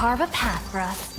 carve a path for us.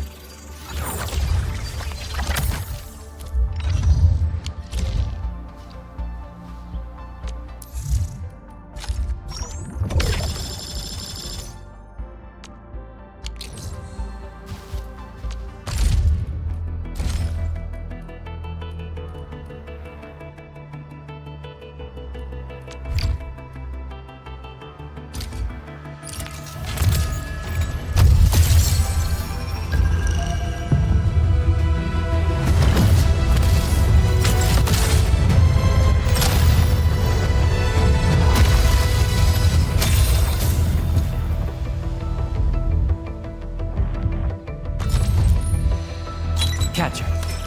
Catcher,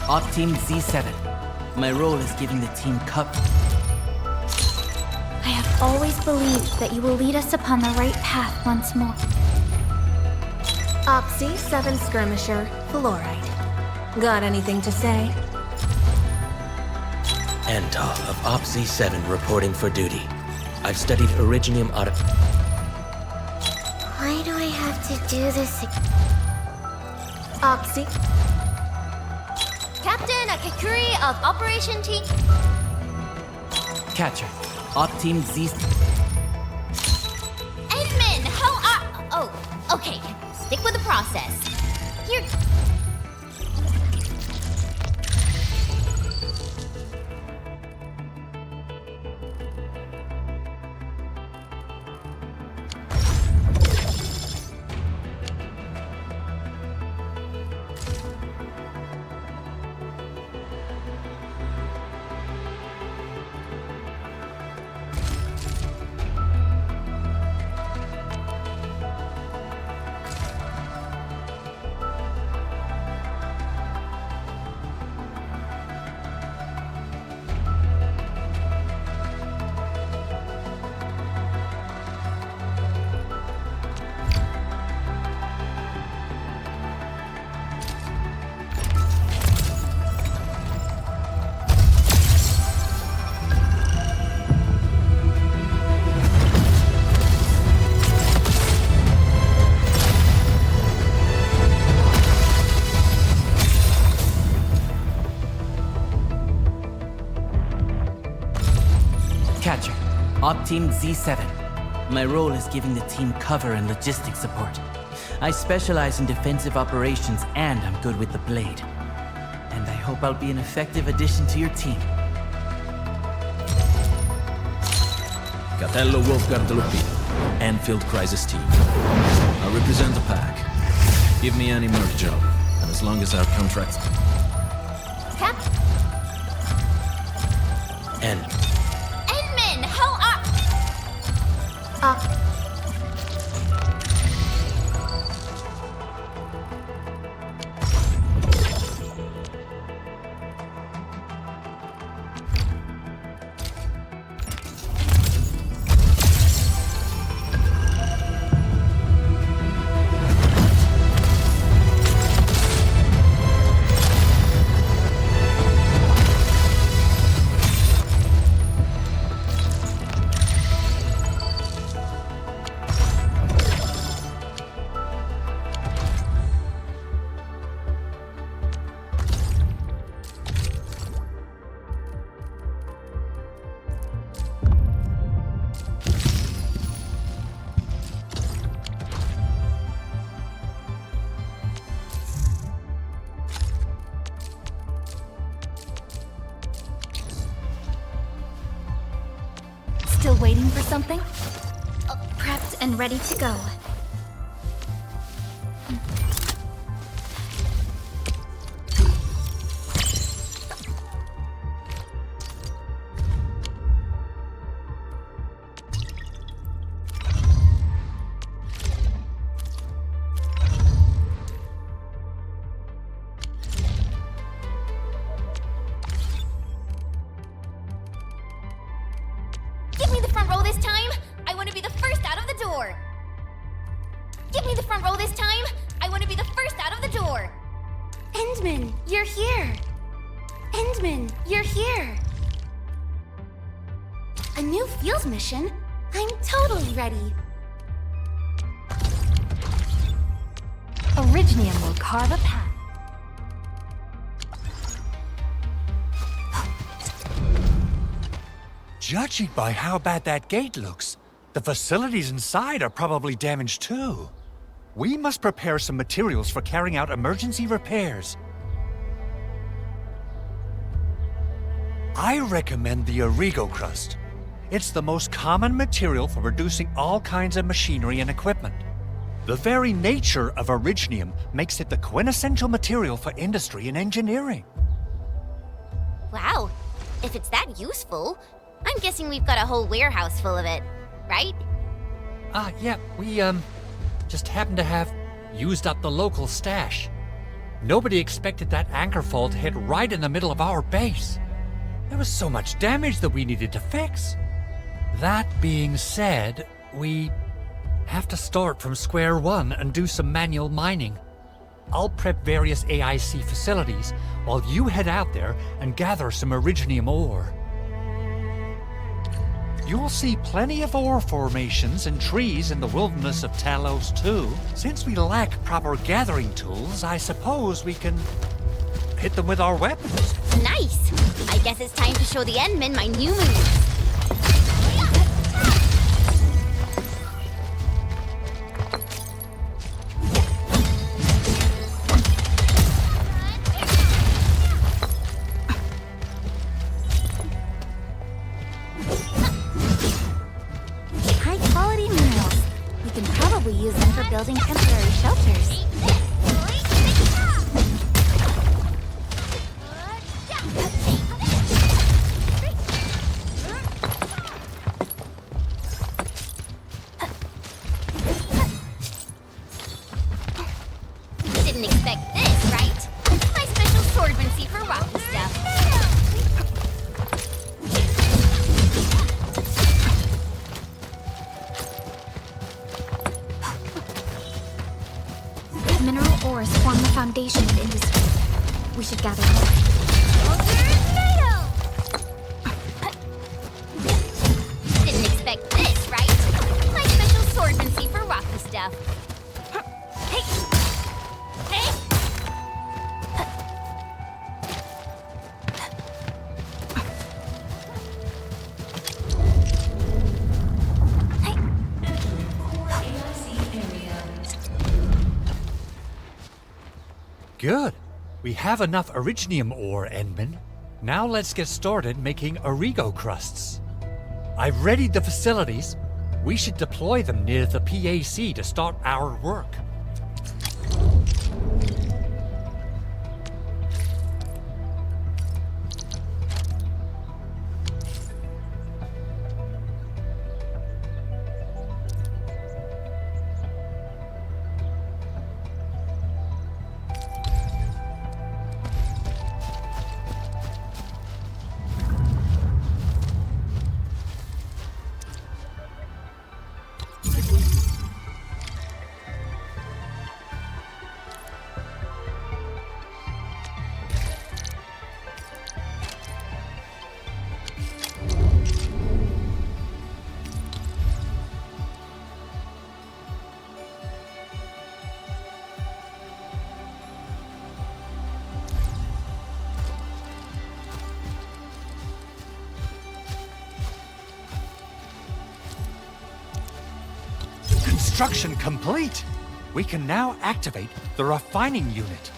Op Team Z7. My role is giving the team cover. I have always believed that you will lead us upon the right path once more. Op C7 Skirmisher, Fluorite. Got anything to say? Antal of Op Z7 reporting for duty. I've studied Originium Auto... Why do I have to do this again? Op C... Captain Akakuri of Operation Team... Catcher, Op Team Z... Edmund, how are... Oh, okay. Stick with the process. Here... Catcher, Op Team Z7. My role is giving the team cover and logistics support. I specialize in defensive operations and I'm good with the blade. And I hope I'll be an effective addition to your team. Catello Wolfgang Delupino, Endfield Crisis Team. I represent the pack. Give me any merc job, and as long as our contracts... Cap... And... Edmund, how are... Still waiting for something? Prepped and ready to go. Give me the front row this time! I want to be the first out of the door! Give me the front row this time! I want to be the first out of the door! Endman, you're here! Endman, you're here! A new fields mission? I'm totally ready! A Originium will carve a path. Judging by how bad that gate looks, the facilities inside are probably damaged too. We must prepare some materials for carrying out emergency repairs. I recommend the Origo crust. It's the most common material for producing all kinds of machinery and equipment. The very nature of originium makes it the quintessential material for industry and engineering. Wow, if it's that useful, I'm guessing we've got a whole warehouse full of it, right? Yeah, we, just happen to have used up the local stash. Nobody expected that anchor fall to hit right in the middle of our base. There was so much damage that we needed to fix. That being said, we have to start from square one and do some manual mining. I'll prep various AIC facilities while you head out there and gather some originium ore. You'll see plenty of ore formations and trees in the wilderness of Talos too. Since we lack proper gathering tools, I suppose we can hit them with our weapons. Nice! I guess it's time to show the Endmen my new moves. High-quality minerals. We can probably use them for building temporary shelters. Didn't expect this, right? My special swordmancy for rocky stuff. Mineral ores form the foundation of industry. We should gather more. Didn't expect this, right? My special swordmancy for rocky stuff. Hey! Hey! Good. We have enough originium ore, Endman. Now let's get started making Origo crusts. I've readied the facilities. We should deploy them near the PAC to start our work. Construction complete! We can now activate the refining unit.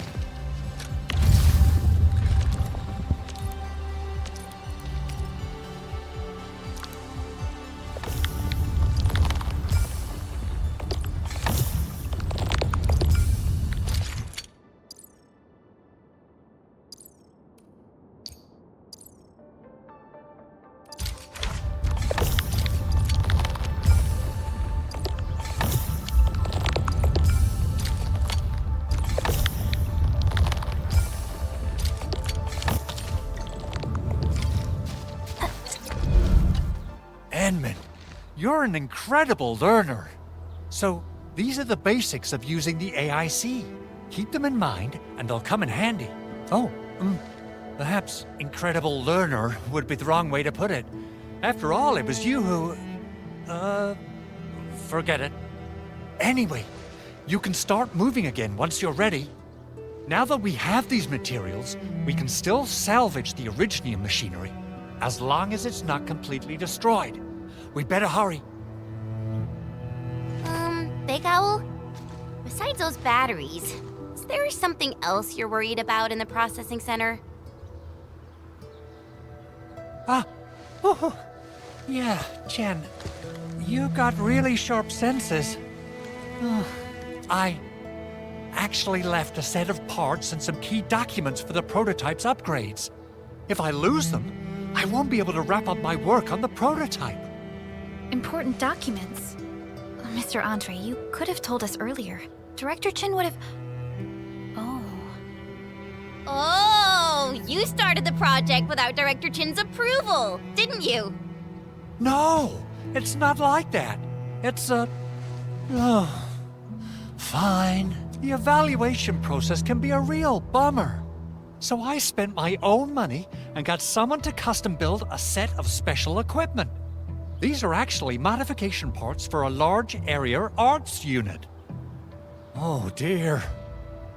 Endman, you're an incredible learner. So, these are the basics of using the AIC. Keep them in mind, and they'll come in handy. Oh, perhaps incredible learner would be the wrong way to put it. After all, it was you who... forget it. Anyway, You can start moving again once you're ready. Now that we have these materials, we can still salvage the Originium machinery, as long as it's not completely destroyed. We better hurry. Big Owl? Besides those batteries, is there something else you're worried about in the processing center? Yeah, Jen. You got really sharp senses. I actually left a set of parts and some key documents for the prototype's upgrades. If I lose them, I won't be able to wrap up my work on the prototype. Important documents. Mr. Andre, you could have told us earlier. Director Chin would have... Oh, you started the project without Director Chin's approval, didn't you? No, it's not like that. It's fine. The evaluation process can be a real bummer. So I spent my own money and got someone to custom build a set of special equipment. These are actually modification parts for a large area arts unit. Oh dear.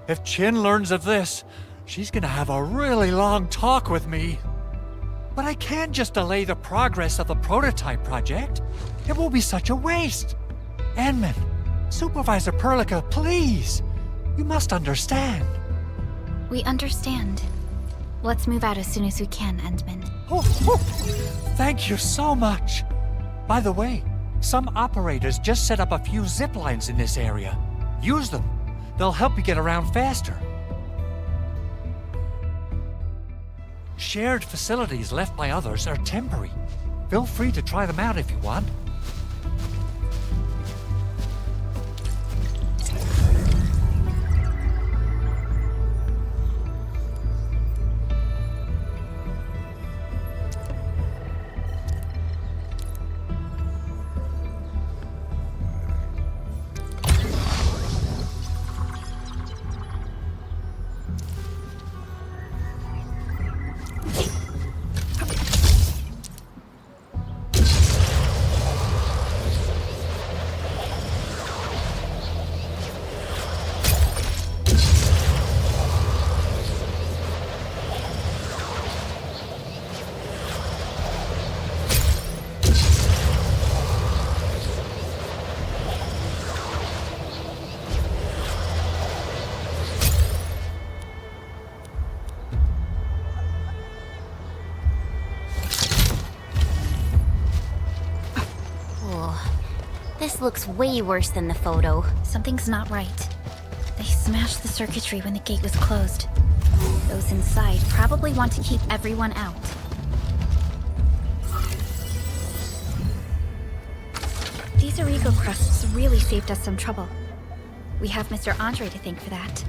If Chin learns of this, she's gonna have a really long talk with me. But I can't just delay the progress of the prototype project. It will be such a waste. Enman, Supervisor Perlica, please. You must understand. We understand. Let's move out as soon as we can, Endman. Oh, thank you so much. By the way, some operators just set up a few zip lines in this area. Use them. They'll help you get around faster. Shared facilities left by others are temporary. Feel free to try them out if you want. This looks way worse than the photo. Something's not right. They smashed the circuitry when the gate was closed. Those inside probably want to keep everyone out. These Origo crusts really saved us some trouble. We have Mr. Andre to thank for that.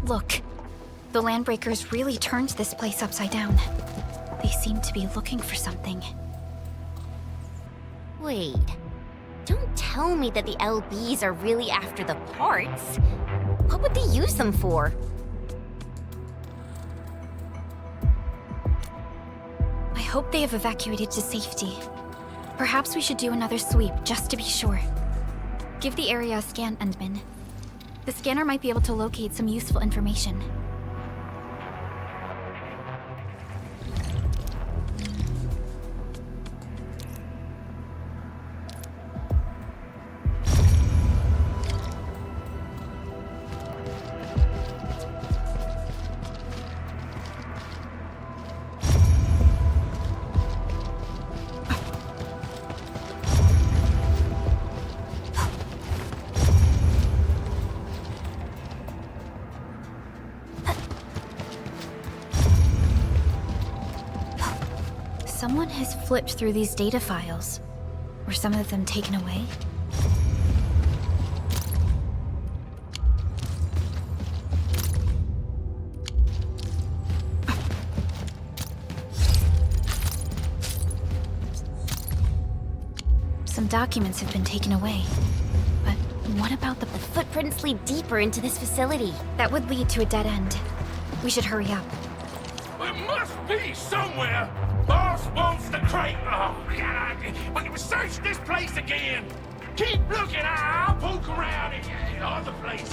Look, the Landbreakers really turned this place upside down. They seem to be looking for something. Wait, don't tell me that the LBs are really after the parts. What would they use them for? I hope they have evacuated to safety. Perhaps we should do another sweep just to be sure. Give the area a scan, Endman. The scanner might be able to locate some useful information. Someone has flipped through these data files. Were some of them taken away? Some documents have been taken away, but What about the... The footprints lead deeper into this facility. That would lead to a dead end. We should hurry up. There must be somewhere. Boss wants the crate. Oh, God. But search this place again. Keep looking. I'll poke around in other places.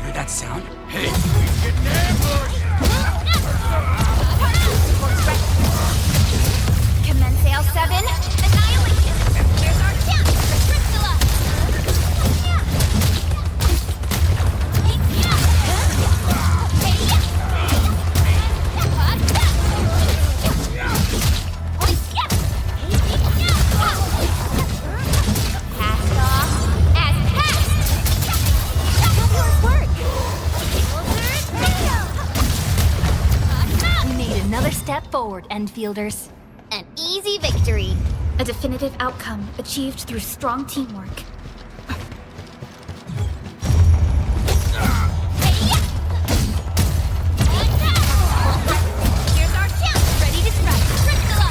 Hear that sound? Hey, he's getting ambushed. Commence L7. Annihilation. Here's our chance for Crystalla. Passed off as passed. We made another step forward, Endfielders. An easy victory. A definitive outcome achieved through strong teamwork. Here's our chance. Ready to strike. Crystalla.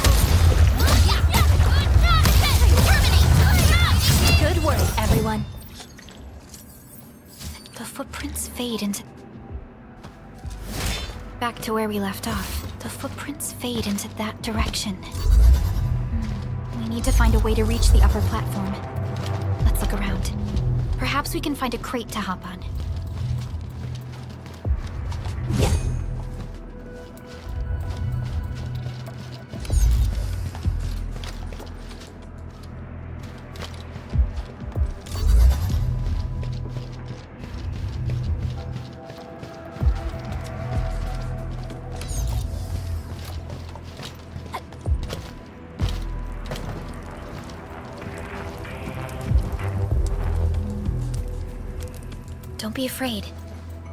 Terminate. Good work, everyone. The footprints fade into... Back to where we left off. The footprints fade into that direction. We need to find a way to reach the upper platform. Let's look around. Perhaps we can find a crate to hop on. Don't be afraid.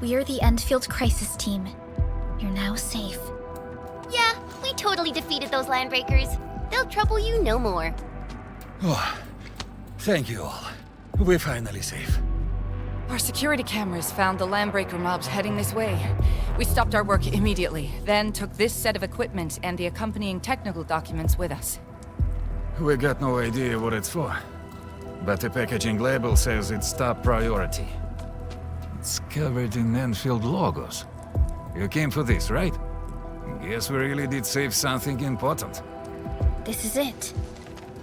We are the Endfield Crisis Team. You're now safe. Yeah, we totally defeated those landbreakers. They'll trouble you no more. Oh, thank you all. We're finally safe. Our security cameras found the landbreaker mobs heading this way. We stopped our work immediately, then took this set of equipment and the accompanying technical documents with us. We got no idea what it's for. But the packaging label says it's top priority. It's covered in Enfield logos. You came for this, right? Guess we really did save something important. This is it.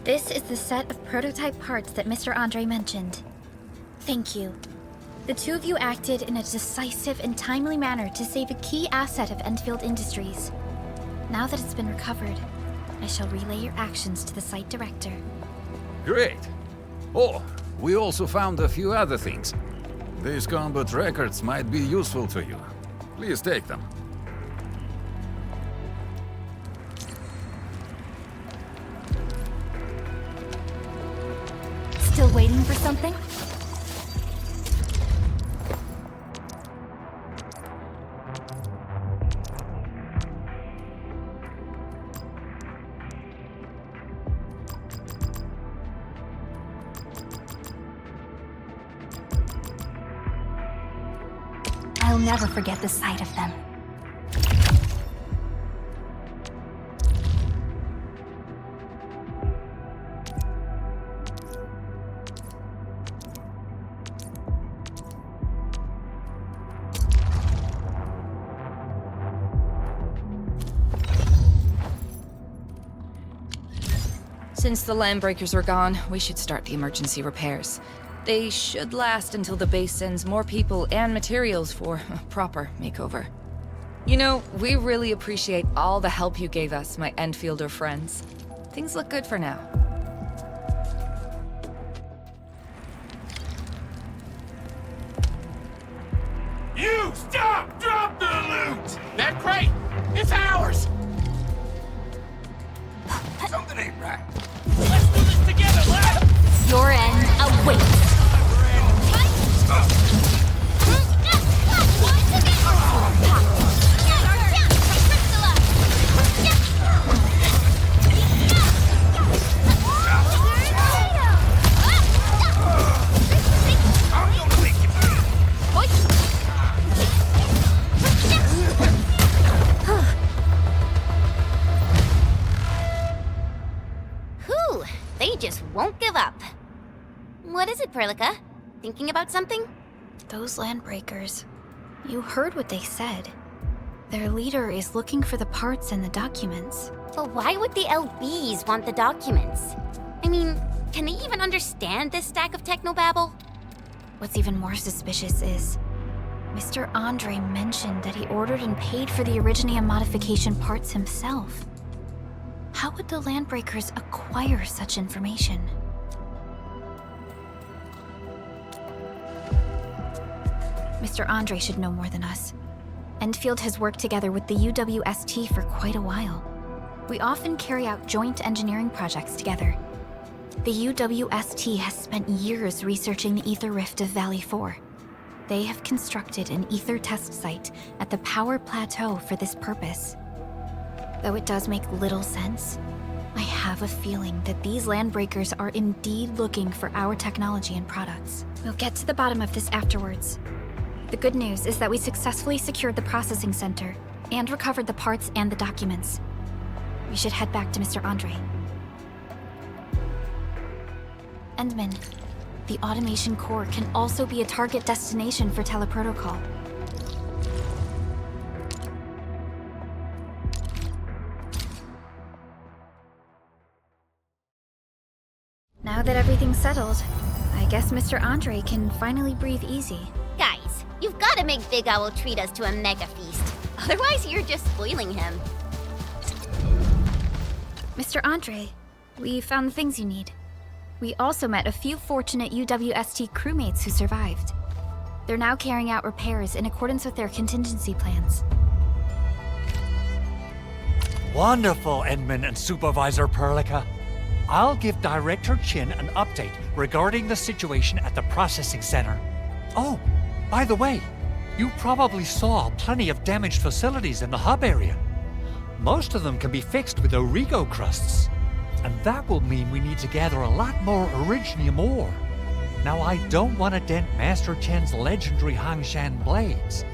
This is the set of prototype parts that Mr. Andre mentioned. Thank you. The two of you acted in a decisive and timely manner to save a key asset of Enfield Industries. Now that it's been recovered, I shall relay your actions to the site director. Great. Oh, we also found a few other things. These combat records might be useful to you. Please take them. Still waiting for something? I'll never forget the sight of them. Since the landbreakers are gone, we should start the emergency repairs. They should last until the base sends more people and materials for a proper makeover. You know, we really appreciate all the help you gave us, my Enfielder friends. Things look good for now. You stop! Drop the loot! That crate! It's ours! Something ain't right. Let's do this together, lad! Your end awaits. Whew, they just won't give up. it, Perlica? Thinking about something? Those landbreakers. You heard what they said. Their leader is looking for the parts and the documents. But why would the LBs want the documents? I mean, can they even understand this stack of technobabble? What's even more suspicious is Mr. Andre mentioned that he ordered and paid for the Originium modification parts himself. How would the Landbreakers acquire such information? Mr. Andre should know more than us. Endfield has worked together with the UWST for quite a while. We often carry out joint engineering projects together. The UWST has spent years researching the ether rift of Valley 4. They have constructed an ether test site at the Power Plateau for this purpose. Though it does make little sense, I have a feeling that these landbreakers are indeed looking for our technology and products. We'll get to the bottom of this afterwards. The good news is that we successfully secured the processing center and recovered the parts and the documents. We should head back to Mr. Andre. Endman, the automation core can also be a target destination for teleprotocol. Now that everything's settled, I guess Mr. Andre can finally breathe easy. Guys, you've got to make Big Owl treat us to a mega feast. Otherwise, you're just spoiling him. Mr. Andre, we found the things you need. We also met a few fortunate UWST crewmates who survived. They're now carrying out repairs in accordance with their contingency plans. Wonderful, Endman and Supervisor Perlica. I'll give Director Chin an update regarding the situation at the processing center. Oh, by the way, you probably saw plenty of damaged facilities in the hub area. Most of them can be fixed with Origo crusts. And that will mean we need to gather a lot more Originium ore. Now, I don't want to dent Master Chen's legendary Hangshan blades,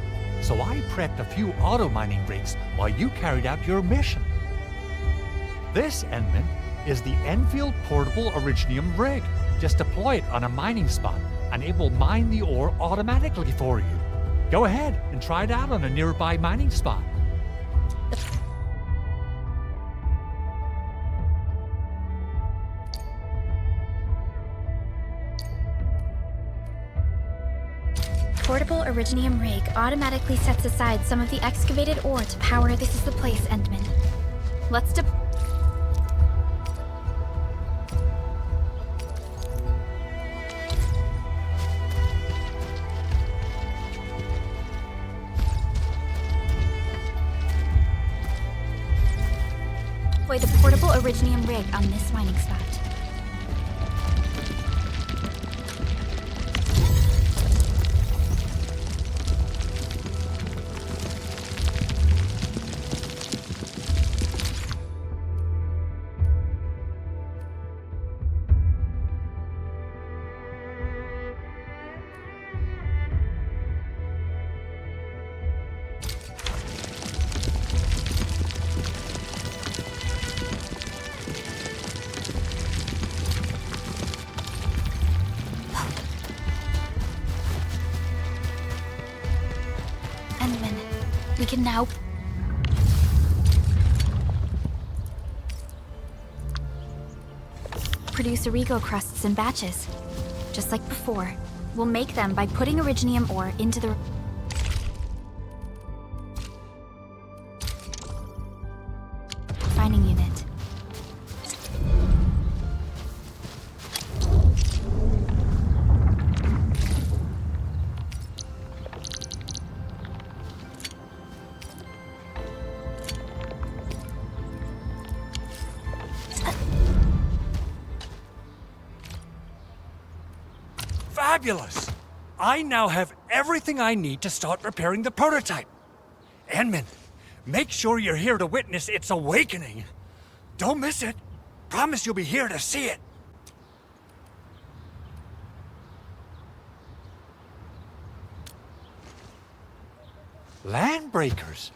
so I prepped a few auto mining rigs while you carried out your mission. This, Endman, is the Enfield Portable Originium rig. Just deploy it on a mining spot, and it will mine the ore automatically for you. Go ahead and try it out on a nearby mining spot. Portable Originium rig automatically sets aside some of the excavated ore to power This Is the Place, Endman. Let's deploy the portable Originium rig on this mining spot. We can now produce Origo crusts in batches. Just like before, we'll make them by putting Originium ore into the refining unit. Fabulous! I now have everything I need to start repairing the prototype. Endman, make sure you're here to witness its awakening. Don't miss it. Promise you'll be here to see it. Landbreakers?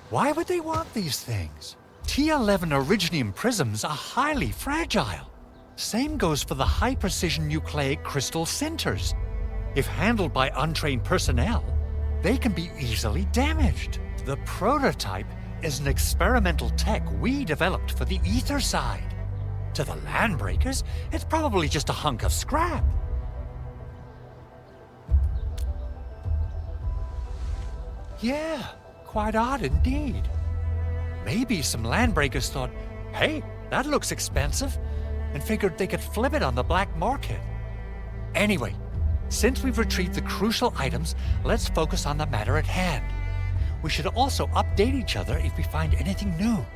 Why would they want these things? T11 Originium prisms are highly fragile. Same goes for the high-precision nucleic crystal centers. If handled by untrained personnel, they can be easily damaged. The prototype is an experimental tech we developed for the ether side. To the landbreakers, it's probably just a hunk of scrap. Yeah, quite odd indeed. Maybe some landbreakers thought, hey, that looks expensive, and figured they could flip it on the black market. Anyway, since we've retrieved the crucial items, let's focus on the matter at hand. We should also update each other if we find anything new.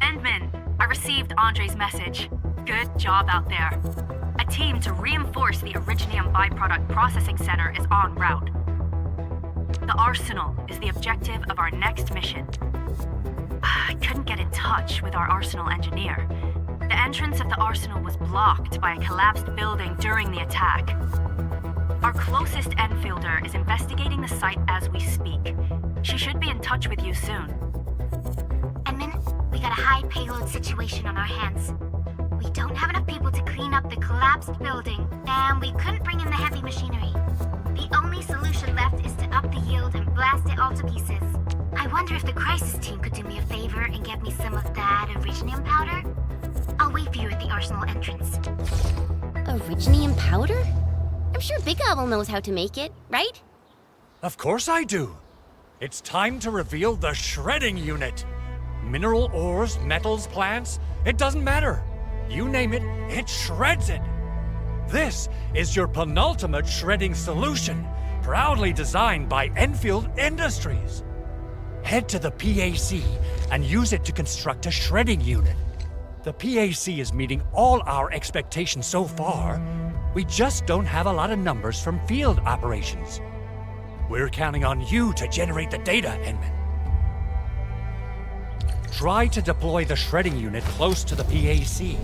Endman, I received Andre's message. Good job out there. A team to reinforce the Originium byproduct processing center is en route. The Arsenal is the objective of our next mission. I couldn't get in touch with our Arsenal engineer. The entrance of the Arsenal was blocked by a collapsed building during the attack. Our closest Enfielder is investigating the site as we speak. She should be in touch with you soon. Edmund, we got a high payload situation on our hands. We don't have enough people to clean up the collapsed building, and we couldn't bring in the heavy machinery. The only solution left is to up the yield and blast it all to pieces. I wonder if the crisis team could do me a favor and get me some of that Originium powder? I'll wait for you at the Arsenal entrance. Originium powder? I'm sure Big Owl knows how to make it, right? Of course I do. It's time to reveal the shredding unit. Mineral ores, metals, plants, it doesn't matter. You name it, it shreds it. This is your penultimate shredding solution, proudly designed by Enfield Industries. Head to the PAC and use it to construct a shredding unit. The PAC is meeting all our expectations so far. We just don't have a lot of numbers from field operations. We're counting on you to generate the data, Enman. Try to deploy the shredding unit close to the PAC.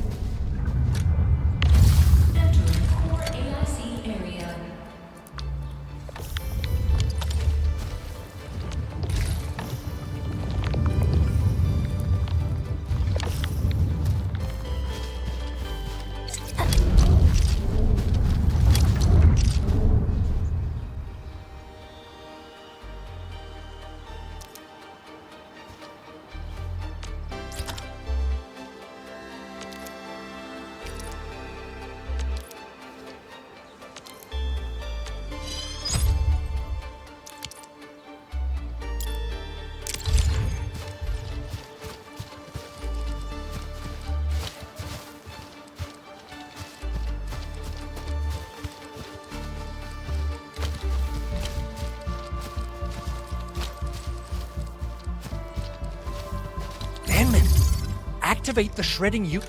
Activate the shredding unit.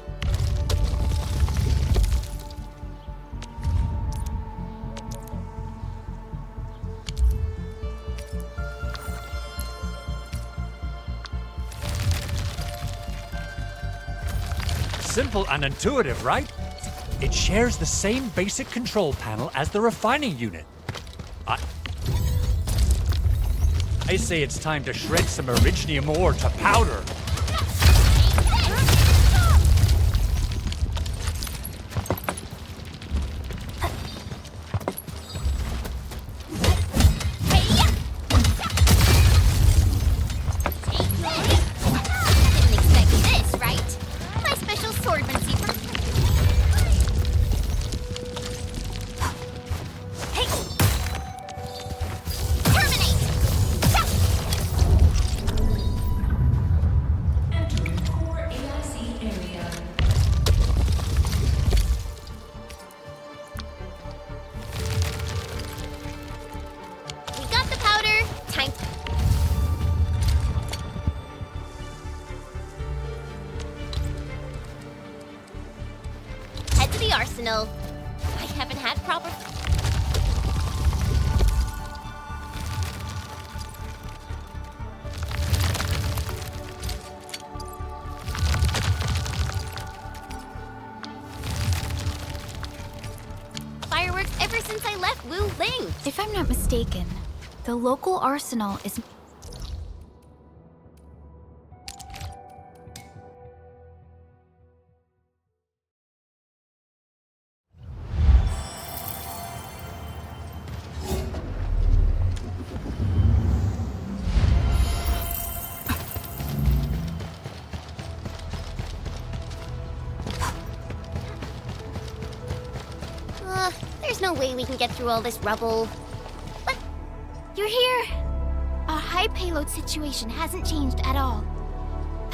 Simple and intuitive, right? It shares the same basic control panel as the refining unit. I say it's time to shred some Originium ore to powder. Arsenal. I haven't had proper... Fireworks ever since I left Wu Ling. If I'm not mistaken, the local arsenal is... There's no way we can get through all this rubble. But you're here. Our high payload situation hasn't changed at all.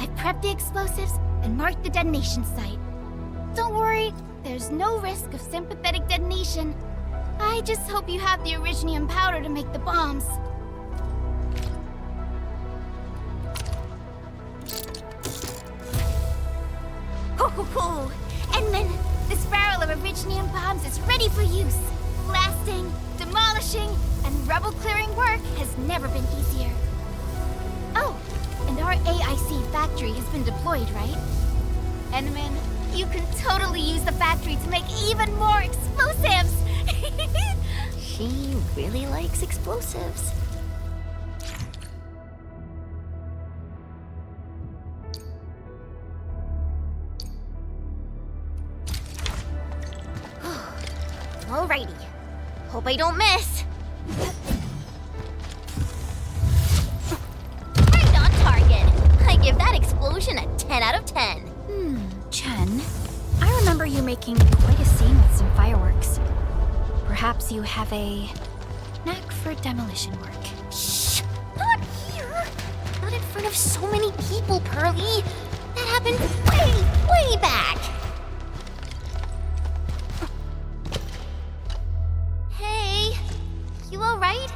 I've prepped the explosives and marked the detonation site. Don't worry, there's no risk of sympathetic detonation. I just hope you have the Originium powder to make the bombs. Ho ho ho! Endman, this barrel of Originium bombs is ready for use. Blasting, demolishing, and rubble-clearing work has never been easier. Oh, and our AIC factory has been deployed, right? Endman, you can totally use the factory to make even more explosives! She really likes explosives. Alrighty. Hope I don't miss. Right on target. I give that explosion a 10 out of 10. Chen, I remember you making quite a scene with some fireworks. Perhaps you have a knack for demolition work. Shh! Not here! Not in front of so many people, Pearly. That happened way back. Hey, you alright?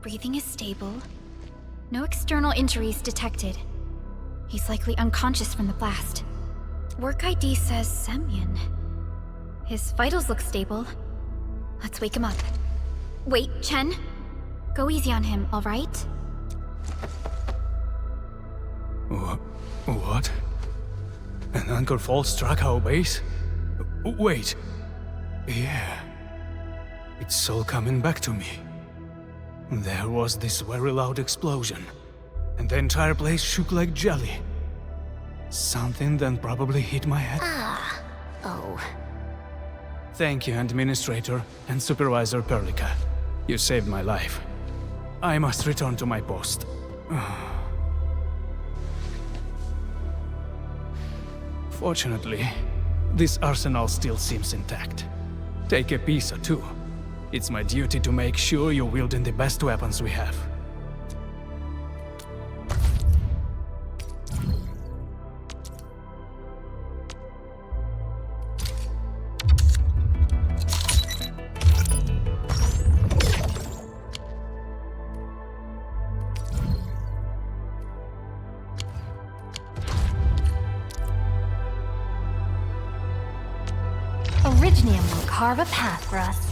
Breathing is stable. No external injuries detected. He's likely unconscious from the blast. Work ID says Semyon. His vitals look stable. Let's wake him up. Wait, Chen. Go easy on him, all right? What? An anchor fault struck our base? Wait. Yeah. It's all coming back to me. There was this very loud explosion, and the entire place shook like jelly. Something then probably hit my head. Oh. Thank you, Administrator and Supervisor Perlica. You saved my life. I must return to my post. Fortunately, this arsenal still seems intact. Take a piece or two. It's my duty to make sure you're wielding the best weapons we have. Originium will carve a path for us.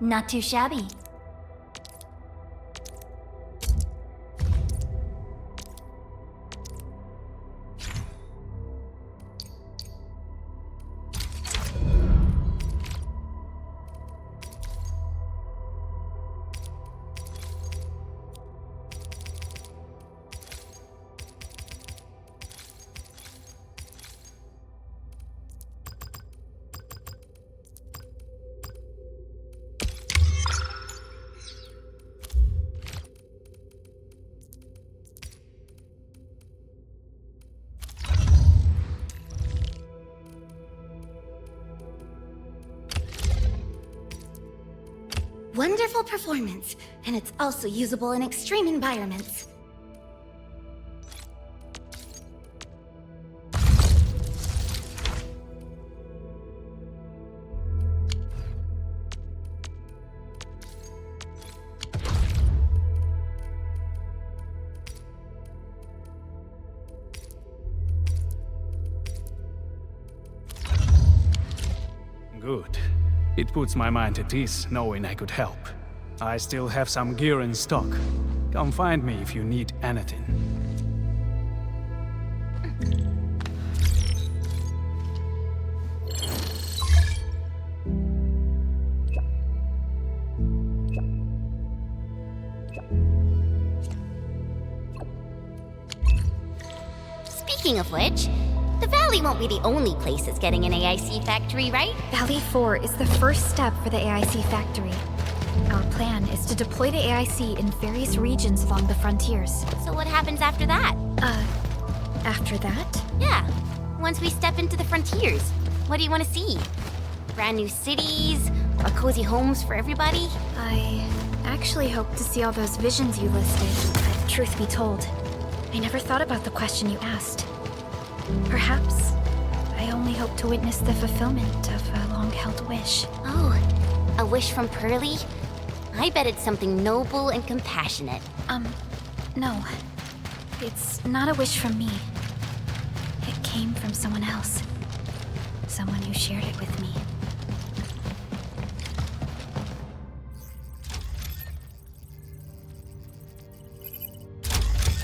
Not too shabby. Wonderful performance, and it's also usable in extreme environments. Good. It puts my mind at ease knowing I could help. I still have some gear in stock. Come find me if you need anything. Speaking of which, the Valley won't be the only place that's getting an AIC factory, right? Valley 4 is the first step for the AIC factory. Our plan is to deploy the AIC in various regions along the frontiers. So what happens after that? After that? Yeah, once we step into the frontiers, what do you want to see? Brand new cities? Or cozy homes for everybody? I actually hope to see all those visions you listed, but truth be told, I never thought about the question you asked. Perhaps I only hope to witness the fulfillment of a long-held wish. Oh, a wish from Pearly? I bet it's something noble and compassionate. No. It's not a wish from me. It came from someone else. Someone who shared it with me.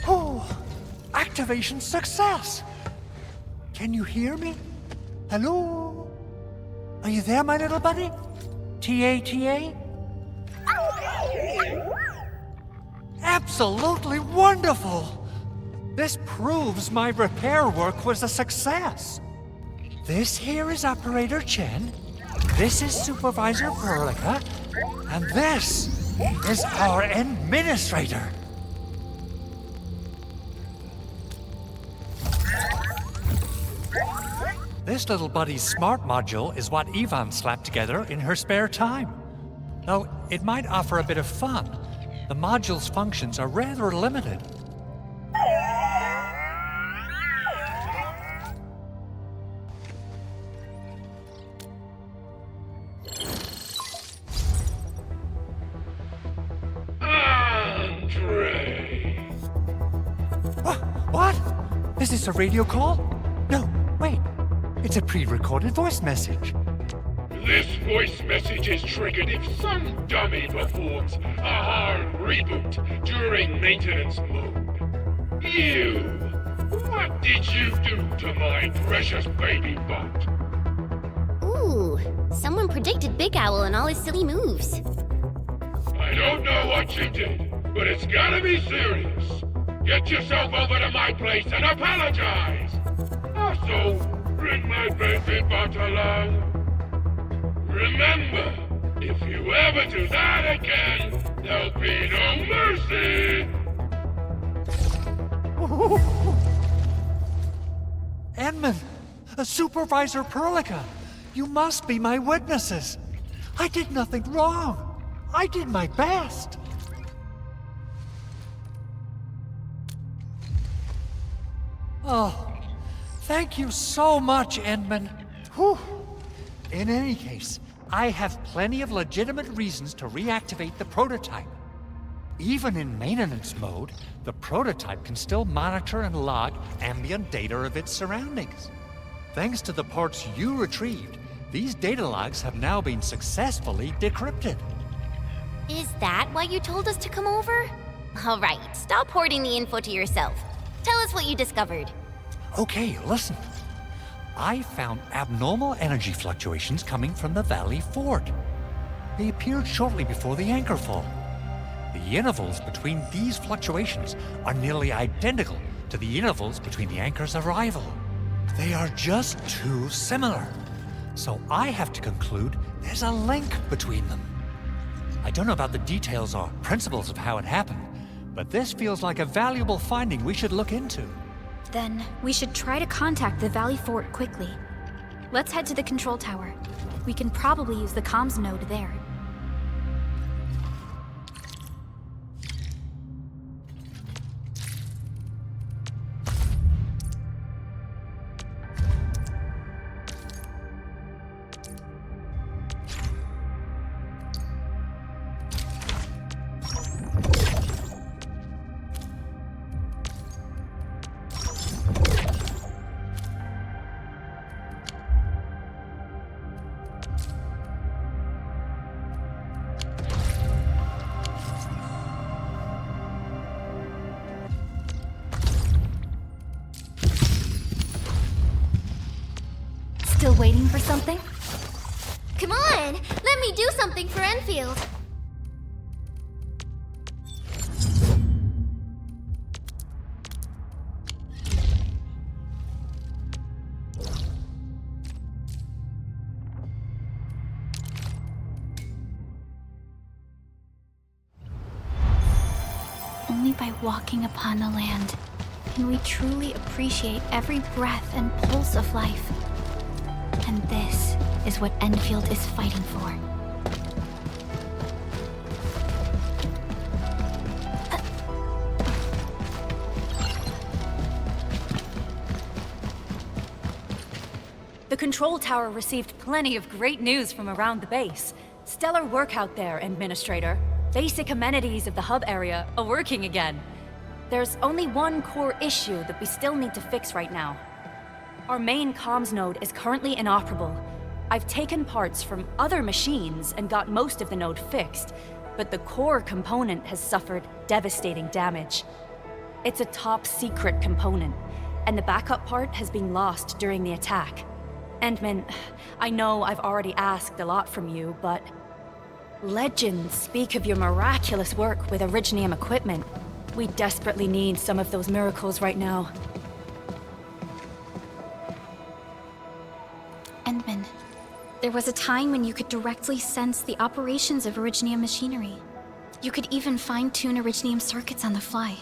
Oh, activation success! Can you hear me? Hello? Are you there, my little buddy? T-A-T-A? Absolutely wonderful! This proves my repair work was a success. This here is Operator Chen, this is Supervisor Perlica, and this is our Administrator. This little buddy's smart module is what Yvonne slapped together in her spare time. Though it might offer a bit of fun, the module's functions are rather limited. Andre! What? Is this a radio call? No, wait. It's a pre-recorded voice message. This voice message is triggered if some dummy performs a hard reboot during maintenance mode. You! What did you do to my precious baby bot? Ooh, someone predicted Big Owl and all his silly moves. I don't know what you did, but it's gotta be serious. Get yourself over to my place and apologize! Also, bring my baby bot along. Remember, if you ever do that again, there'll be no mercy! Edmund, Supervisor Perlica, you must be my witnesses. I did nothing wrong. I did my best. Oh, thank you so much, Edmund. Whew. In any case, I have plenty of legitimate reasons to reactivate the prototype. Even in maintenance mode, the prototype can still monitor and log ambient data of its surroundings. Thanks to the parts you retrieved, these data logs have now been successfully decrypted. Is that why you told us to come over? All right, stop hoarding the info to yourself. Tell us what you discovered. Okay, listen. I found abnormal energy fluctuations coming from the Valley Fort. They appeared shortly before the anchor fall. The intervals between these fluctuations are nearly identical to the intervals between the anchor's arrival. They are just too similar. So I have to conclude there's a link between them. I don't know about the details or principles of how it happened, but this feels like a valuable finding we should look into. Then we should try to contact the Valley Fort quickly. Let's head to the control tower. We can probably use the comms node there. Still waiting for something? Come on, let me do something for Enfield. only by walking upon the land can we truly appreciate every breath and pulse of life. And this is what Endfield is fighting for. The control tower received plenty of great news from around the base. Stellar work out there, Administrator. Basic amenities of the hub area are working again. There's only one core issue that we still need to fix right now. Our main comms node is currently inoperable. I've taken parts from other machines and got most of the node fixed, but the core component has suffered devastating damage. It's a top-secret component, and the backup part has been lost during the attack. Endman, I know I've already asked a lot from you, but legends speak of your miraculous work with Originium equipment. We desperately need some of those miracles right now. Endman, there was a time when you could directly sense the operations of Originium machinery. You could even fine-tune Originium circuits on the fly.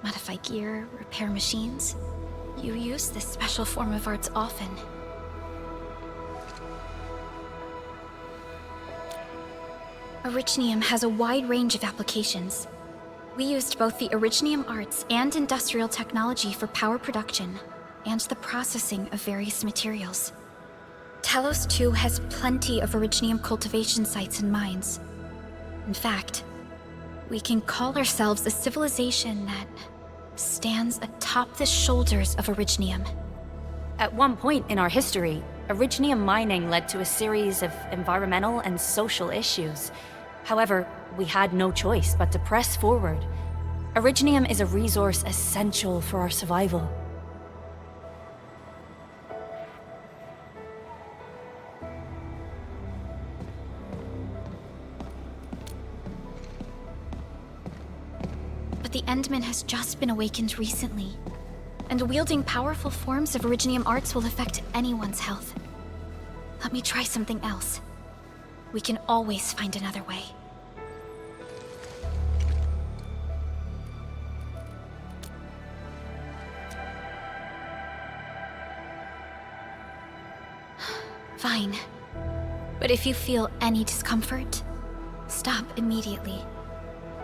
Modify gear, repair machines. You use this special form of arts often. Originium has a wide range of applications. We used both the Originium arts and industrial technology for power production and the processing of various materials. Telos, too, has plenty of Originium cultivation sites and mines. In fact, we can call ourselves a civilization that stands atop the shoulders of Originium. At one point in our history, Originium mining led to a series of environmental and social issues. However, we had no choice but to press forward. Originium is a resource essential for our survival. But the Endman has just been awakened recently, and wielding powerful forms of Originium arts will affect anyone's health. Let me try something else. We can always find another way. Fine. But if you feel any discomfort, stop immediately.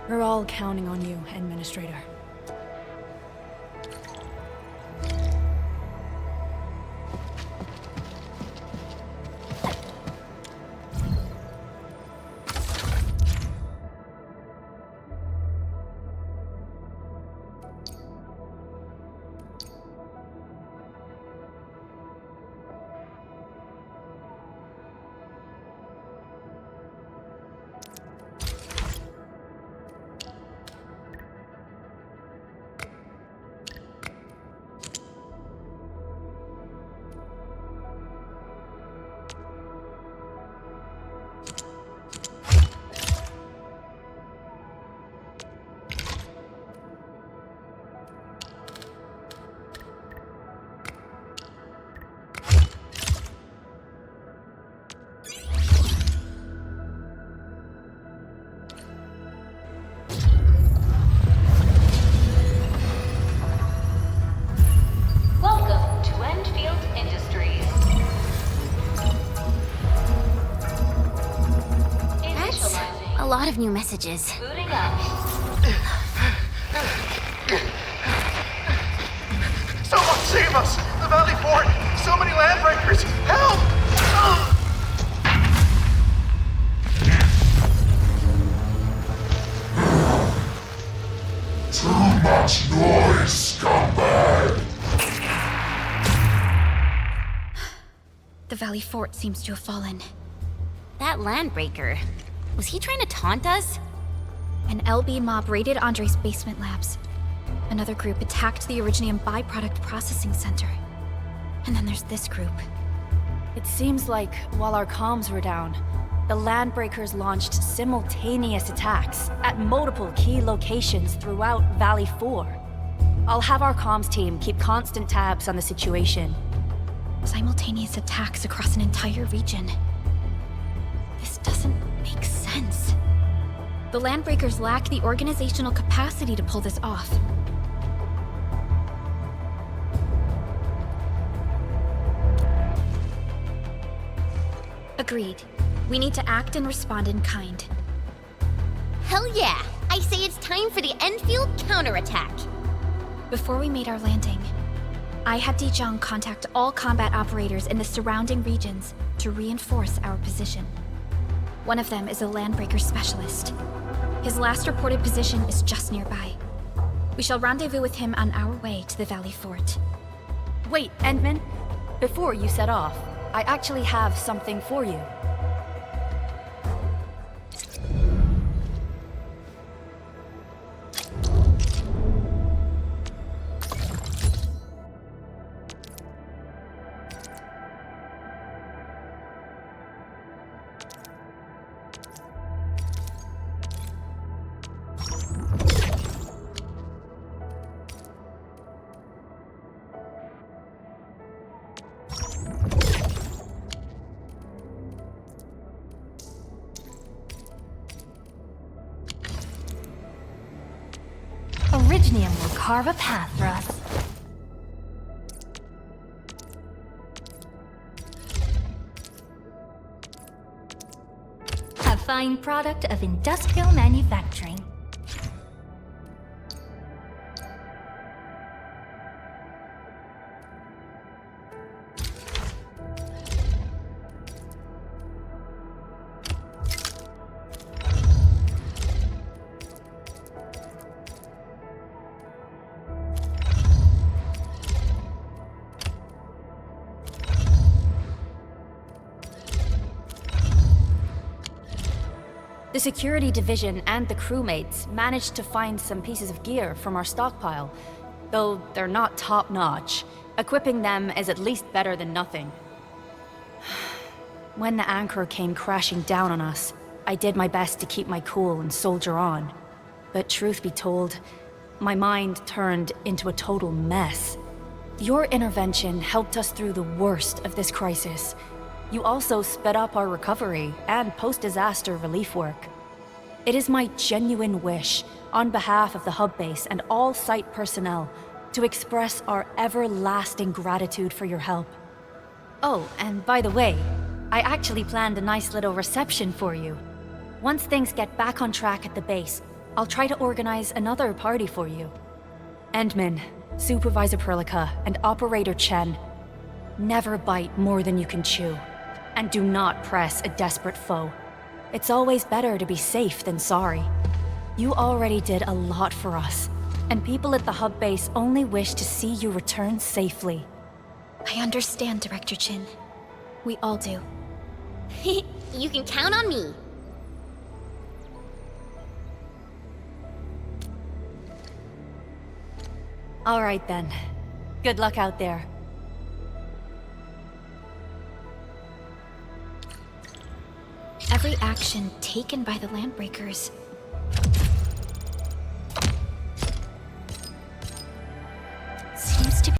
We're all counting on you, Administrator. Of new messages. Booting up. Someone save us! The Valley Fort! So many landbreakers! Help! Too much noise, scumbag! The Valley Fort seems to have fallen. That landbreaker. Was he trying to taunt us? An LB mob raided Andre's basement labs. Another group attacked the Originium byproduct processing center. And then there's this group. It seems like while our comms were down, the Landbreakers launched simultaneous attacks at multiple key locations throughout Valley 4. I'll have our comms team keep constant tabs on the situation. Simultaneous attacks across an entire region. This doesn't make sense. The Landbreakers lack the organizational capacity to pull this off. Agreed. We need to act and respond in kind. Hell yeah! I say it's time for the Enfield counterattack. Before we made our landing, I had Dijong contact all combat operators in the surrounding regions to reinforce our position. One of them is a Landbreaker specialist. His last reported position is just nearby. We shall rendezvous with him on our way to the Valley Fort. Wait, Endman. Before you set off, I actually have something for you. Originium will carve a path for us. A fine product of industrial manufacturing. The security division and the crewmates managed to find some pieces of gear from our stockpile, though they're not top-notch. Equipping them is at least better than nothing. When the anchor came crashing down on us, I did my best to keep my cool and soldier on. But truth be told, my mind turned into a total mess. Your intervention helped us through the worst of this crisis. You also sped up our recovery and post-disaster relief work. It is my genuine wish, on behalf of the hub base and all site personnel, to express our everlasting gratitude for your help. Oh, and by the way, I actually planned a nice little reception for you. Once things get back on track at the base, I'll try to organize another party for you. Endman, Supervisor Perlica, and Operator Chen, never bite more than you can chew. And do not press a desperate foe. It's always better to be safe than sorry. You already did a lot for us, and people at the hub base only wish to see you return safely. I understand, Director Chin. We all do. You can count on me. All right then. Good luck out there. Every action taken by the Landbreakers